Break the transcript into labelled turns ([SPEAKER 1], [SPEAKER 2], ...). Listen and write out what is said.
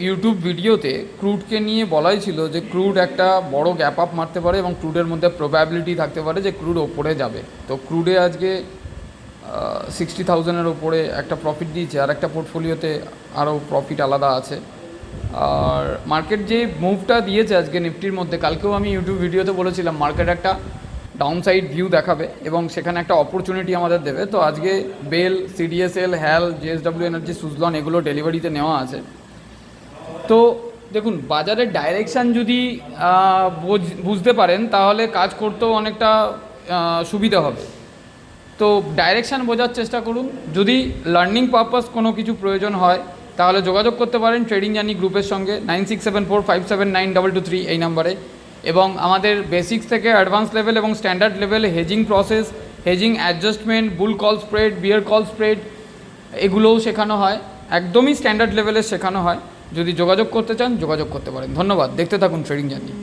[SPEAKER 1] YouTube ভিডিওতে ক্রুডকে নিয়ে বলাই ছিল যে ক্রুড একটা বড় গ্যাপ আপ মারতে পারে এবং ক্রুডের মধ্যে প্রবাবিলিটি থাকতে পারে যে ক্রুড ওপরে যাবে। তো ক্রুডে আজকে 60,000-এর ওপরে একটা প্রফিট দিয়েছে, আর একটা পোর্টফোলিওতে আরও প্রফিট আলাদা আছে। আর মার্কেট যে মুভটা দিয়েছে আজকে নিফটির মধ্যে, কালকেও আমি ইউটিউব ভিডিওতে বলেছিলাম মার্কেট একটা ডাউনসাইড ভিউ দেখাবে এবং সেখানে একটা অপরচুনিটি আমাদের দেবে। তো আজকে বেল, সিডিএসএল, হ্যাল, জেএসডব্লিউ এনার্জি, সুজলন এগুলো ডেলিভারিতে নেওয়া আছে। তো দেখুন, বাজারের ডাইরেকশান যদি বুঝতে পারেন তাহলে কাজ করতেও অনেকটা সুবিধা হবে। তো ডাইরেকশান বোঝার চেষ্টা করুন। যদি লার্নিং পারপাস কোনো কিছু প্রয়োজন হয় তাহলে যোগাযোগ করতে পারেন ট্রেডিং জার্নি গ্রুপের সঙ্গে 9674579223 এই নাম্বারে। এবং আমাদের বেসিক্স থেকে অ্যাডভান্স লেভেল এবং standard level hedging process, hedging adjustment, bull call spread, bear call spread এগুলোও শেখানো হয়, একদমই স্ট্যান্ডার্ড লেভেলের শেখানো হয়। যদি যোগাযোগ করতে চান যোগাযোগ করতে পারেন। ধন্যবাদ, দেখতে থাকুন ট্রেডিং জার্নি।